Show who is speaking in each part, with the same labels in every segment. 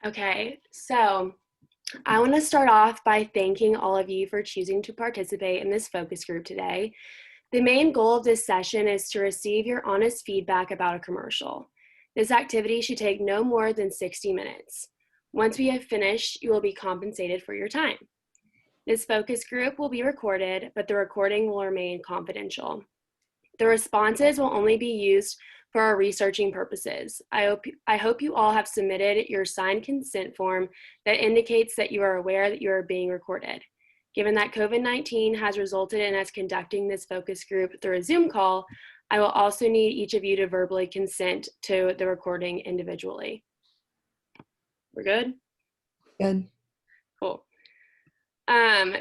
Speaker 1: Okay, so I want to start off by thanking all of you for choosing to participate in this focus group today. The main goal of this session is to receive your honest feedback about a commercial. This activity should take no more than 60 minutes. Once we have finished, you will be compensated for your time. This focus group will be recorded, but the recording will remain confidential. The responses will only be used for our researching purposes. I hope you all have submitted your signed consent form that indicates that you are aware that you are being recorded. Given that COVID-19 has resulted in us conducting this focus group through a Zoom call, I will also need each of you to verbally consent to the recording individually. We're good?
Speaker 2: Good.
Speaker 1: Cool.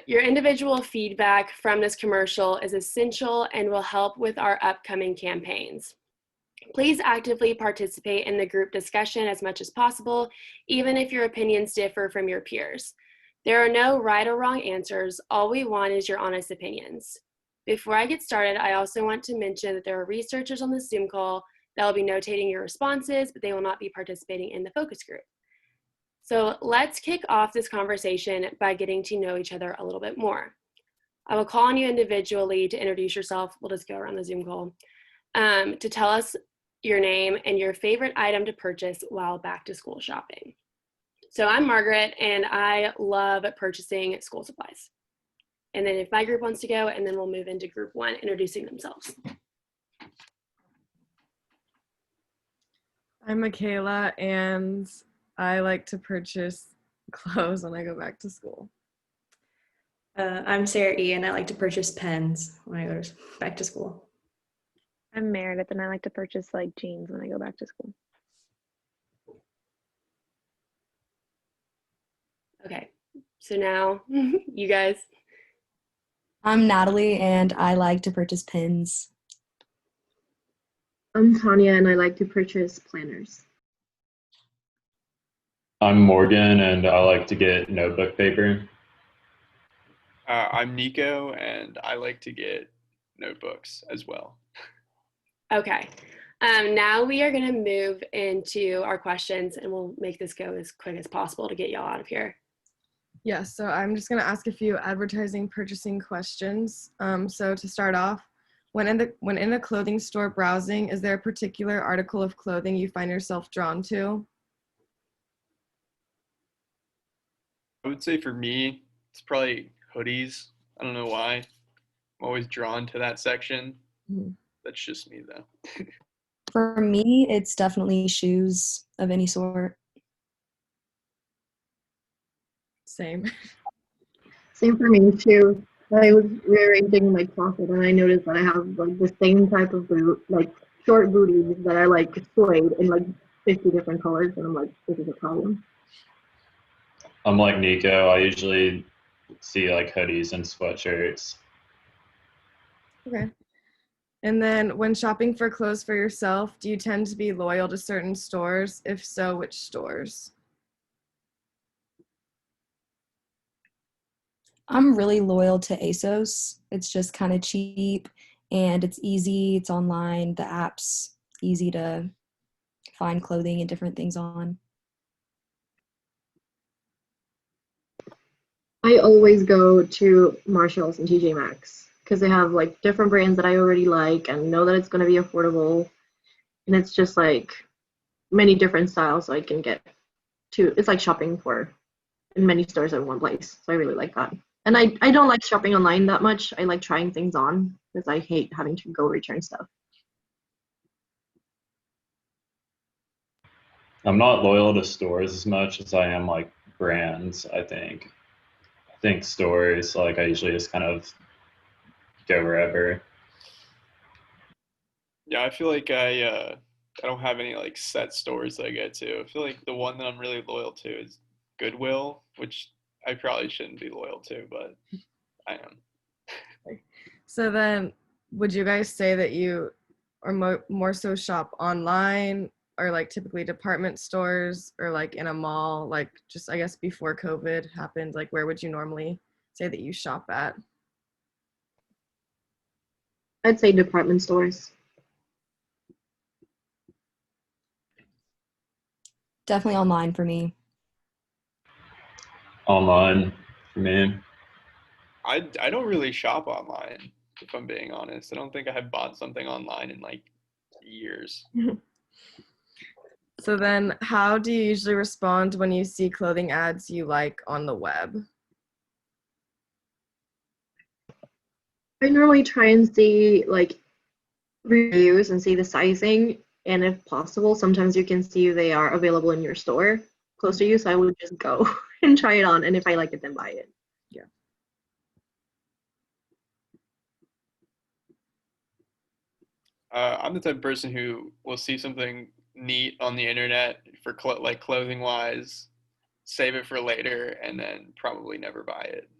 Speaker 1: Your individual feedback from this commercial is essential and will help with our upcoming campaigns. Please actively participate in the group discussion as much as possible, even if your opinions differ from your peers. There are no right or wrong answers. All we want is your honest opinions. Before I get started, I also want to mention that there are researchers on the Zoom call that will be notating your responses, but they will not be participating in the focus group. So let's kick off this conversation by getting to know each other a little bit more. I will call on you individually to introduce yourself. We'll just go around the Zoom call to tell us your name and your favorite item to purchase while back to school shopping. So I'm Margaret, and I love purchasing school supplies. And then if my group wants to go, and then we'll move into group one, introducing themselves.
Speaker 3: I'm Mikayla, and I like to purchase clothes when I go back to school.
Speaker 4: I'm Sarai, and I like to purchase pens when I go back to school.
Speaker 5: I'm Meredith, and I like to purchase like jeans when I go back to school.
Speaker 1: Okay, so now you guys.
Speaker 2: I'm Natalie, and I like to purchase pins.
Speaker 6: I'm Tanya, and I like to purchase planners.
Speaker 7: I'm Morgan, and I like to get notebook paper.
Speaker 8: I'm Nico, and I like to get notebooks as well.
Speaker 1: Okay, now we are gonna move into our questions, and we'll make this go as quick as possible to get y'all out of here.
Speaker 3: Yeah, so I'm just gonna ask a few advertising purchasing questions. So to start off, when in a clothing store browsing, is there a particular article of clothing you find yourself drawn to?
Speaker 8: I would say for me, it's probably hoodies. I don't know why. I'm always drawn to that section.
Speaker 3: Mm-hmm.
Speaker 8: That's just me, though.
Speaker 2: For me, it's definitely shoes of any sort.
Speaker 3: Same.
Speaker 6: Same for me too. I was rearranging my closet and I noticed that I have like the same type of boot, like short booties that I like suede in like 50 different colors, and I'm like, this is a problem.
Speaker 7: I'm like Nico. I usually see like hoodies and sweatshirts.
Speaker 3: Okay. And then when shopping for clothes for yourself, do you tend to be loyal to certain stores? If so, which stores?
Speaker 2: I'm really loyal to ASOS. It's just kind of cheap and it's easy. It's online. The app's easy to find clothing and different things on.
Speaker 6: I always go to Marshalls and TJ Maxx because they have like different brands that I already like and know that it's going to be affordable, and it's just like many different styles so I can get to. It's like shopping for in many stores in one place, so I really like that. And I don't like shopping online that much. I like trying things on because I hate having to go return stuff.
Speaker 7: I'm not loyal to stores as much as I am like brands, I think. I think stores, like I usually just kind of go wherever.
Speaker 8: Yeah, I feel like I don't have any like set stores that I go to. I feel like the one that I'm really loyal to is Goodwill, which I probably shouldn't be loyal to, but I am.
Speaker 3: So then, would you guys say that you are more so shop online, or like typically department stores, or like in a mall, like just I guess before COVID happened, like where would you normally say that you shop at?
Speaker 6: I'd say department stores.
Speaker 2: Definitely online for me.
Speaker 7: online for me.
Speaker 8: I don't really shop online, if I'm being honest. I don't think I have bought something online in like years.
Speaker 3: So then how do you usually respond when you see clothing ads you like on the web?
Speaker 6: I normally try and see like reviews and see the sizing, and if possible, sometimes you can see they are available in your store close to you. So I would just go and try it on, and if I like it, then buy it.
Speaker 3: Yeah.
Speaker 8: I'm the type of person who will see something neat on the internet for like clothing wise, save it for later, and then probably never buy it.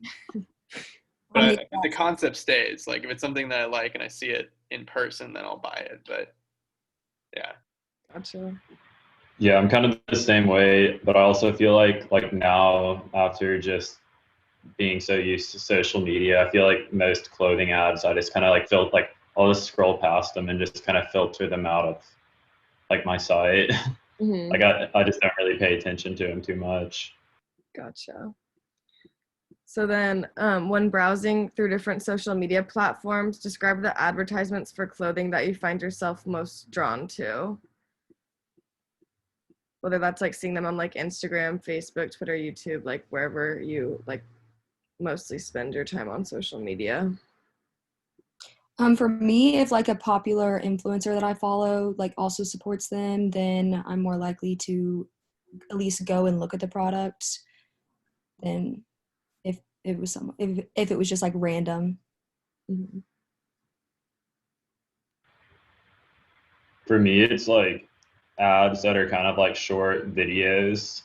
Speaker 8: But the concept stays. Like if it's something that I like and I see it in person, then I'll buy it. But yeah.
Speaker 3: Gotcha.
Speaker 7: Yeah, I'm kind of the same way, but I also feel like now after just being so used to social media, I feel like most clothing ads, I just kind of like I'll just scroll past them and just kind of filter them out of like my site.
Speaker 3: Mm-hmm.
Speaker 7: Like I just don't really pay attention to them too much.
Speaker 3: Gotcha. So then when browsing through different social media platforms, describe the advertisements for clothing that you find yourself most drawn to. Whether that's like seeing them on like Instagram, Facebook, Twitter, YouTube, like wherever you like mostly spend your time on social media.
Speaker 2: For me, if like a popular influencer that I follow like also supports them, then I'm more likely to at least go and look at the product than if it was if it was just like random.
Speaker 3: Mm-hmm.
Speaker 7: For me, it's like ads that are kind of like short videos.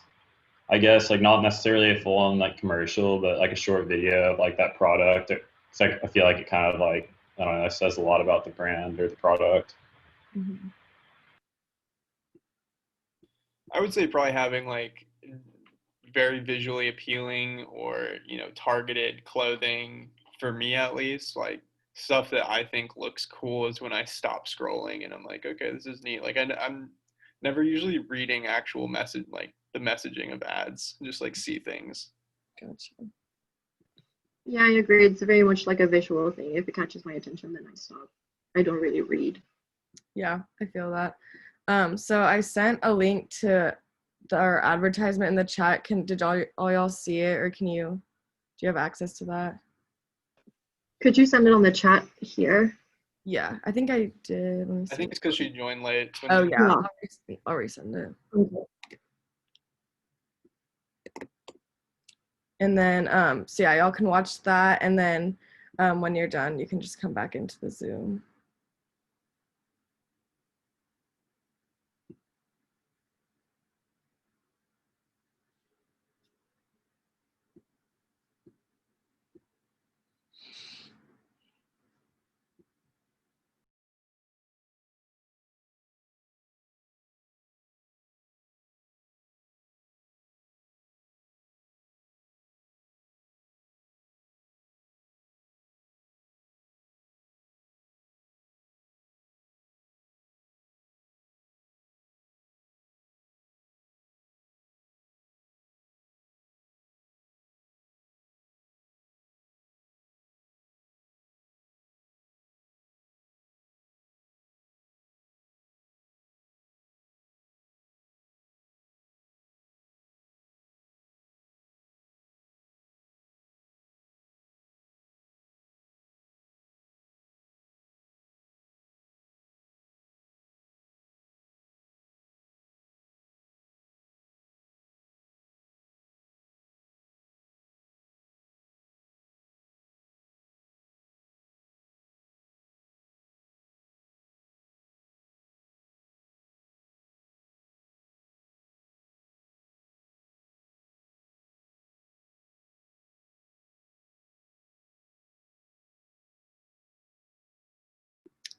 Speaker 7: I guess like not necessarily a full-on like commercial, but like a short video of like that product. It's like I feel like it kind of like I don't know, it says a lot about the brand or the product.
Speaker 3: Mm-hmm.
Speaker 8: I would say probably having like very visually appealing or, targeted clothing for me at least, like stuff that I think looks cool is when I stop scrolling and I'm like, okay, this is neat. Like I'm never usually reading actual message, like the messaging of ads, just like see things.
Speaker 3: Gotcha.
Speaker 6: Yeah, I agree. It's very much like a visual thing. If it catches my attention, then I stop. I don't really read.
Speaker 3: Yeah, I feel that. So I sent a link to our advertisement in the chat. Did all y'all see it, or do you have access to that?
Speaker 6: Could you send it on the chat here?
Speaker 3: Yeah, I think I did. Let me see.
Speaker 8: I think it's because she joined late.
Speaker 3: Oh yeah,
Speaker 6: Yeah.
Speaker 3: I'll resend it.
Speaker 6: Okay.
Speaker 3: And then, so yeah, y'all can watch that, and then when you're done, you can just come back into the Zoom.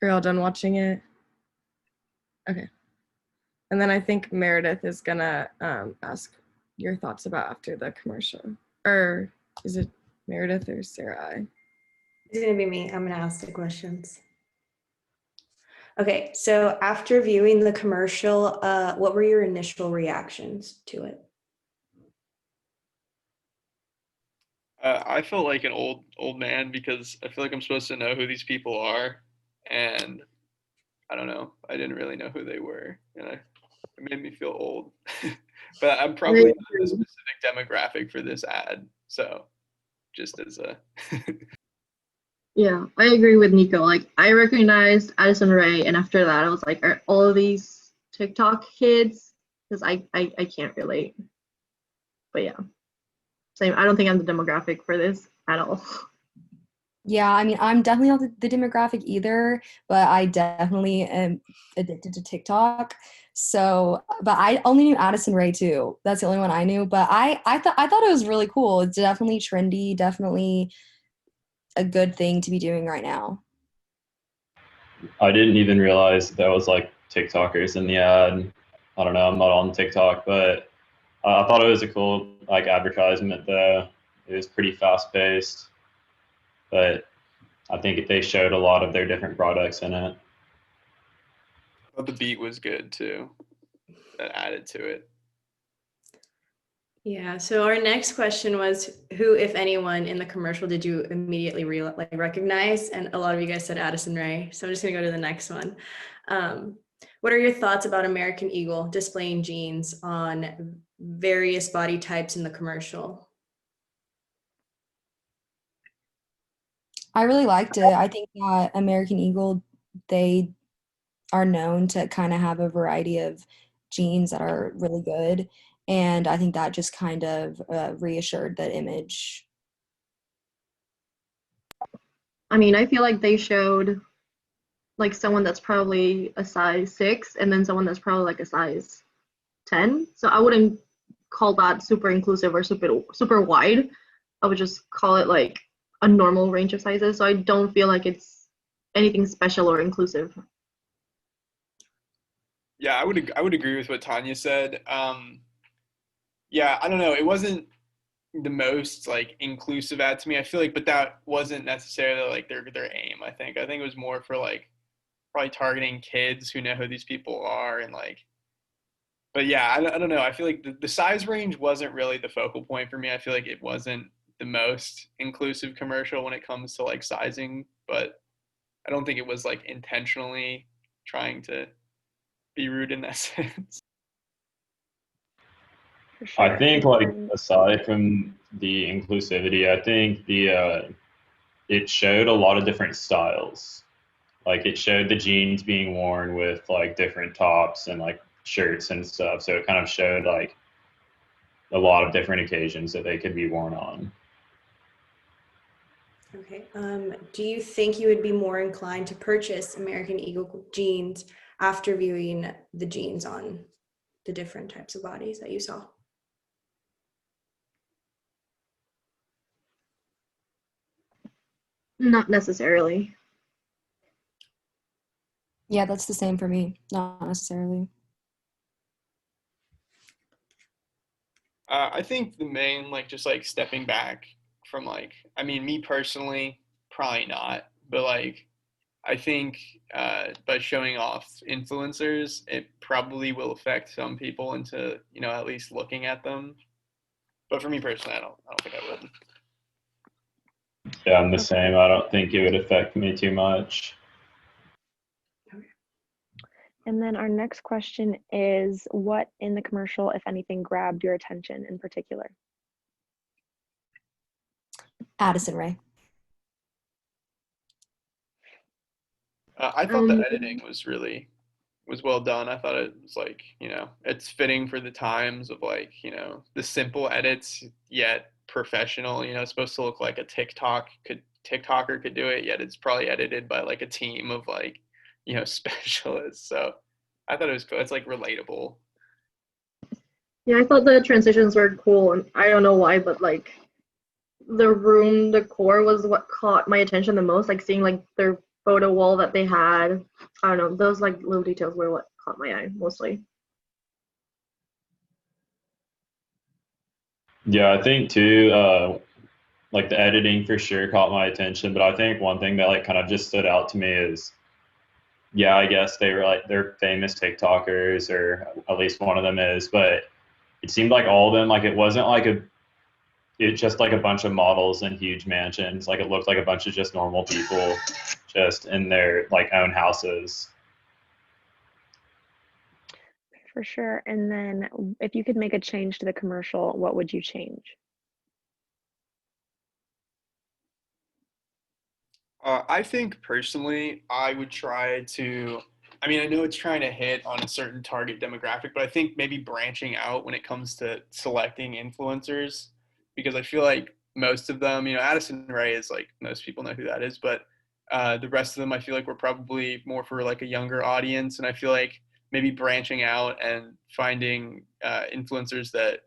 Speaker 3: Are y'all done watching it? Okay. And then I think Meredith is gonna ask your thoughts about after the commercial. Or is it Meredith or Sarai?
Speaker 4: It's going to be me. I'm going to ask the questions. Okay, so after viewing the commercial, what were your initial reactions to it?
Speaker 8: I felt like an old man because I feel like I'm supposed to know who these people are, and I don't know. I didn't really know who they were, and it made me feel old. But I'm
Speaker 6: I
Speaker 8: probably not the
Speaker 6: agree.
Speaker 8: specific demographic for this ad, so just as a
Speaker 6: Yeah, I agree with Nico. Like, I recognized Addison Rae, and after that, I was like, are all of these TikTok kids? Because I can't relate. But yeah, same. I don't think I'm the demographic for this at all.
Speaker 2: Yeah, I mean, I'm definitely not the demographic either, but I definitely am addicted to TikTok. So, but I only knew Addison Rae too. That's the only one I knew. But I thought it was really cool. It's definitely trendy, definitely a good thing to be doing right now.
Speaker 7: I didn't even realize there was like TikTokers in the ad. I don't know. I'm not on TikTok, but I thought it was a cool like advertisement though. It was pretty fast paced, but I think they showed a lot of their different products in it.
Speaker 8: but the beat was good too. That added to it.
Speaker 4: Yeah. So our next question was, who, if anyone, in the commercial did you immediately recognize? And a lot of you guys said Addison Rae. So I'm just gonna go to the next one. What are your thoughts about American Eagle displaying jeans on various body types in the commercial?
Speaker 2: I really liked it. I think that American Eagle, they are known to kind of have a variety of genes that are really good. And I think that just kind of reassured that image.
Speaker 6: I mean, I feel like they showed like someone that's probably a size 6 and then someone that's probably like a size 10. So I wouldn't call that super inclusive or super wide. I would just call it like a normal range of sizes. So I don't feel like it's anything special or inclusive.
Speaker 8: Yeah, I would agree with what Tanya said. Yeah, I don't know. It wasn't the most like inclusive ad to me. I feel like, but that wasn't necessarily like their aim. I think it was more for like probably targeting kids who know who these people are and like. But yeah, I don't know. I feel like the size range wasn't really the focal point for me. I feel like it wasn't the most inclusive commercial when it comes to like sizing, but I don't think it was like intentionally trying to be rude in that sense.
Speaker 5: For sure.
Speaker 7: I think
Speaker 5: And
Speaker 7: like
Speaker 5: then,
Speaker 7: aside from the inclusivity, I think the it showed a lot of different styles. Like it showed the jeans being worn with like different tops and like shirts and stuff. So it kind of showed like a lot of different occasions that they could be worn on.
Speaker 4: Okay. Do you think you would be more inclined to purchase American Eagle jeans after viewing the jeans on the different types of bodies that you saw?
Speaker 6: Not necessarily.
Speaker 2: Yeah, that's the same for me. Not necessarily.
Speaker 8: I think the main like just like stepping back from like I mean me personally probably not, but like I think by showing off influencers, it probably will affect some people into at least looking at them. But for me personally, I don't think I would.
Speaker 7: Yeah, I'm the
Speaker 5: okay.
Speaker 7: same. I don't think it would affect me too much.
Speaker 5: And then our next question is, what in the commercial, if anything, grabbed your attention in particular?
Speaker 2: Addison Rae.
Speaker 8: I thought the
Speaker 6: Um,
Speaker 8: editing was well done. I thought it was like it's fitting for the times of like the simple edits yet professional. It's supposed to look like a TikToker could do it, yet it's probably edited by like a team of like specialists. So I thought it was cool. It's like relatable.
Speaker 6: yeah, I thought the transitions were cool, and I don't know why, but like the room decor was what caught my attention the most. Like seeing like their photo wall that they had. I don't know. Those like little details were what caught my eye mostly.
Speaker 7: Yeah, I think too, like the editing for sure caught my attention, but I think one thing that like kind of just stood out to me is, yeah, I guess they were like they're famous TikTokers, or at least one of them is, but it seemed like all of them, like it wasn't like a it's just like a bunch of models in huge mansions. Like it looked like a bunch of just normal people just in their like own houses.
Speaker 5: For sure. And then if you could make a change to the commercial, what would you change?
Speaker 8: I think personally, I would try to. I mean, I know it's trying to hit on a certain target demographic, but I think maybe branching out when it comes to selecting influencers, because I feel like most of them, Addison Rae is like most people know who that is, but the rest of them, I feel like we're probably more for like a younger audience, and I feel like maybe branching out and finding influencers that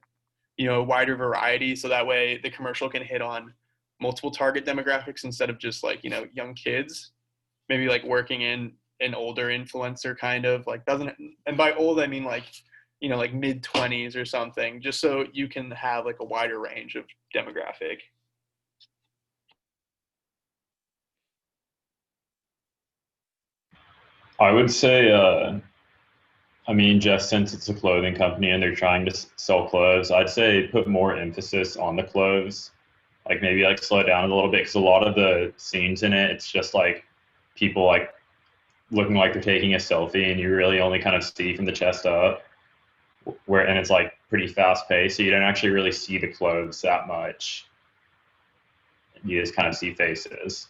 Speaker 8: a wider variety, so that way the commercial can hit on multiple target demographics instead of just like young kids, maybe like working in an older influencer kind of like doesn't, and by old I mean like like mid-20s or something, just so you can have like a wider range of demographic.
Speaker 7: I would say, I mean, just since it's a clothing company and they're trying to sell clothes, I'd say put more emphasis on the clothes. Like maybe like slow down a little bit because a lot of the scenes in it, it's just like people like looking like they're taking a selfie, and you really only kind of see from the chest up. And it's like pretty fast paced, so you don't actually really see the clothes that much. You just kind of see faces.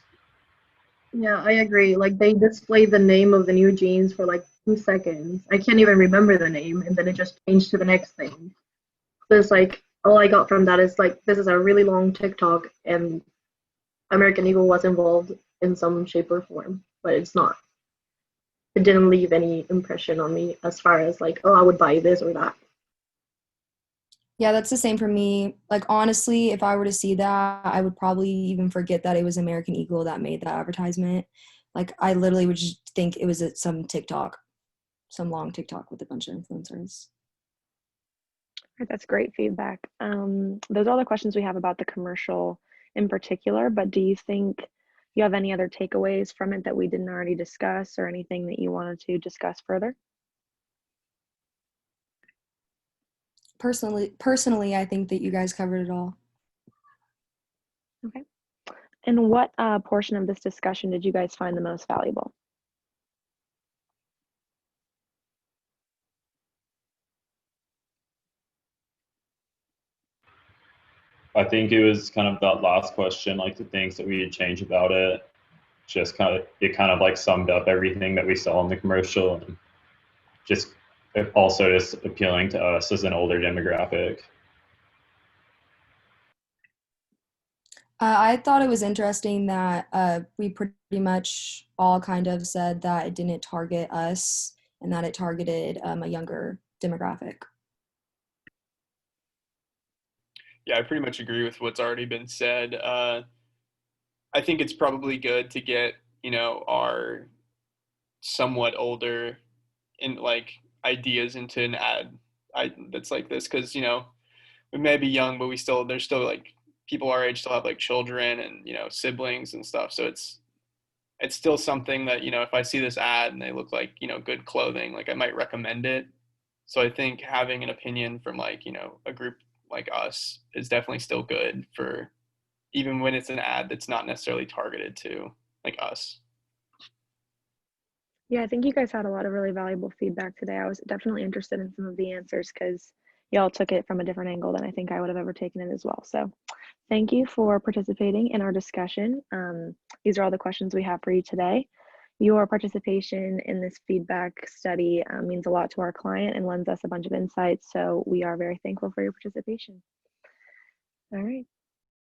Speaker 6: Yeah, I agree. Like they display the name of the new jeans for like 2 seconds. I can't even remember the name, and then it just changed to the next thing. So it's like all I got from that is like this is a really long TikTok, and American Eagle was involved in some shape or form, but it's not. It didn't leave any impression on me as far as like, oh, I would buy this or that.
Speaker 2: Yeah, that's the same for me. Like, honestly, if I were to see that, I would probably even forget that it was American Eagle that made that advertisement. Like, I literally would just think it was some TikTok, some long TikTok with a bunch of influencers.
Speaker 5: That's great feedback. Those are all the questions we have about the commercial in particular, but do you think you have any other takeaways from it that we didn't already discuss or anything that you wanted to discuss further?
Speaker 2: Personally, I think that you guys covered it all.
Speaker 5: Okay. And what portion of this discussion did you guys find the most valuable?
Speaker 7: I think it was kind of that last question, like the things that we would change about it. Just kind of like summed up everything that we saw in the commercial, and just also just appealing to us as an older demographic.
Speaker 2: I thought it was interesting that we pretty much all kind of said that it didn't target us and that it targeted a younger demographic.
Speaker 8: Yeah, I pretty much agree with what's already been said. I think it's probably good to get our somewhat older in like ideas into an ad that's like this, because we may be young, but there's still like people our age still have like children and siblings and stuff, so it's still something that if I see this ad and they look like good clothing, like I might recommend it. So I think having an opinion from like a group like us is definitely still good, for even when it's an ad that's not necessarily targeted to like us.
Speaker 5: Yeah, I think you guys had a lot of really valuable feedback today. I was definitely interested in some of the answers because y'all took it from a different angle than I think I would have ever taken it as well. So thank you for participating in our discussion. These are all the questions we have for you today. Your participation in this feedback study means a lot to our client and lends us a bunch of insights. So we are very thankful for your participation. All right.